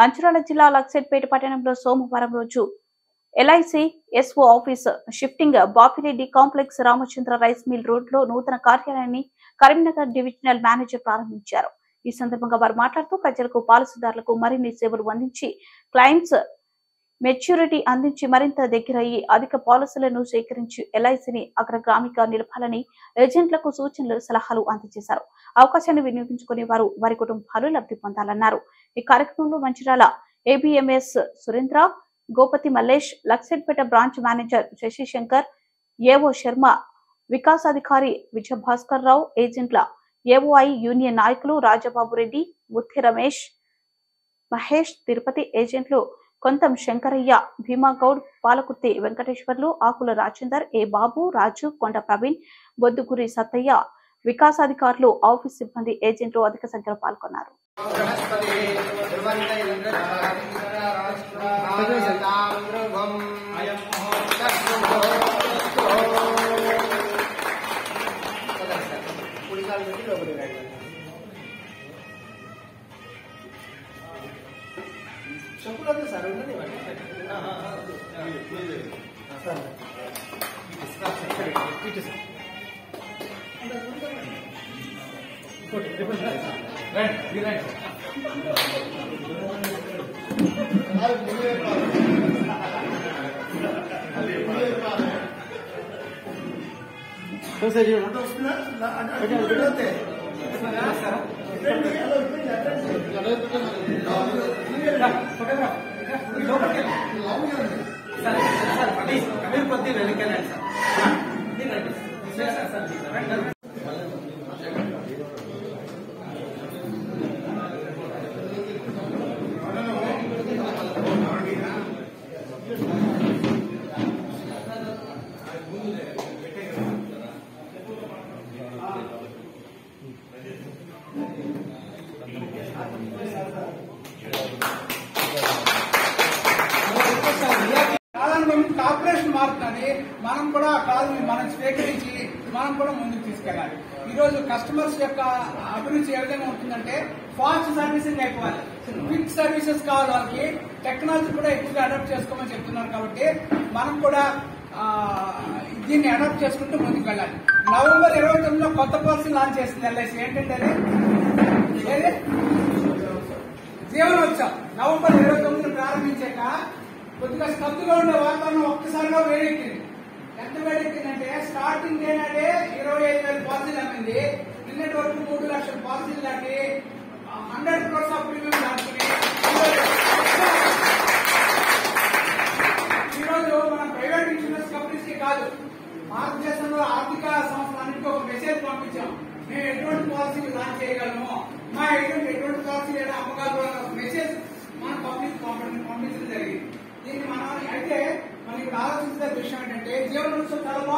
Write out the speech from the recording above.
మంచిర్యాల జిల్లా లక్సెట్పేట పట్టణంలో సోమవారం రోజు LIC SO office shifting Bapireddy complex Ramachandra rice mill road లో నూతన కార్యాలయాన్ని కరీంనగర్ డివిజనల్ మేనేజర్ ప్రారంభించారు. ఈ సందర్భంగా వారు మాట్లాడుతూ ప్రజలకు పాలసీదారులకు మరిన్ని సేవలు అందించి క్లయింట్స్ మెచ్యూరిటీ అందించి మరింత దగ్గరయ్యి అధిక పాలసీలను సేకరించి ఎల్ఐసిని అగ్రగామిగా నిలపాలని ఏజెంట్లకు సూచనలు సలహాలు అందజేశారు. అవకాశాన్ని వినియోగించుకునే వారు వారి కుటుంబాలు లబ్ధి పొందాలన్నారు. ఈ కార్యక్రమంలో Mancherial ABMS Surendra, Gopathi Mallesh, Luxettipet branch manager Shashishankar, AO Sharma, వికాసాధికారి విజయభాస్కర్ రావు, ఏజెంట్ల ఏఓఐ యూనియన్ నాయకులు రాజబాబు రెడ్డి, ముత్తి రమేష్, మహేష్, తిరుపతి, ఏజెంట్లు కొంతం శంకరయ్య, భీమాగౌడ్, పాలకుర్తి వెంకటేశ్వర్లు, ఆకుల రాజేందర్, ఏ బాబు, రాజు, కొండ ప్రవీణ్, బొద్దుగురి సత్తయ్య, వికాసాధికారులు, ఆఫీస్ సిబ్బంది, ఏజెంట్లు అధిక సంఖ్యలో పాల్గొన్నారు. కార్పొరేషన్ మారుతుంది. మనం కూడా కాదు మనం స్వీకరించి మనం కూడా ముందుకు తీసుకెళ్ళాలి. ఈ రోజు కస్టమర్స్ యొక్క అభిరుచి ఏ విధంగా ఉంటుందంటే ఫాస్ట్ సర్వీసింగ్ అయిపోవాలి, క్విక్ సర్వీసెస్ కావాలి. వాళ్ళకి టెక్నాలజీ కూడా ఎక్కువగా అడాప్ట్ చేసుకోమని చెప్తున్నారు. కాబట్టి మనం కూడా దీన్ని అడాప్ట్ చేసుకుంటూ ముందుకు వెళ్ళాలి. నవంబర్ 29లో కొత్త పాలసీ లాంచ్ చేసింది ఎల్ఐసి. ఏంటంటే అది జీవనోత్సవం. నవంబర్ 29 ప్రారంభించాక కొద్దిగా స్తబ్దుగా ఉండే వాతావరణం ఒక్కసారిగా వేడెక్కింది. ఎంత వేడెక్కిందంటే స్టార్టింగ్ డే నాడే 25,000 పాలసీలు అమ్మింది. నిన్నటి వరకు 3 లక్షల పాలసీలు దాటి 100 crores ఆఫ్ ప్రీమియం దాటుకుని ఈరోజు మన ప్రైవేట్ ఇన్సూరెన్స్ కంపెనీస్ కి కాదు, భారతదేశంలో ఆర్థిక సంస్థలన్నిటికీ ఒక మెసేజ్ పంపించాం. మేము ఎటువంటి పాలసీలు లాంచ్ చేయగలము, మా ఎటువంటి పాలసీ లేదా అమ్మకాలు మెసేజ్ మన పంపించడం జరిగింది. దీన్ని మనం అయితే మనం ఇక్కడ ఆలోచించే విషయం ఏంటంటే జీవనోత్సవం చాలా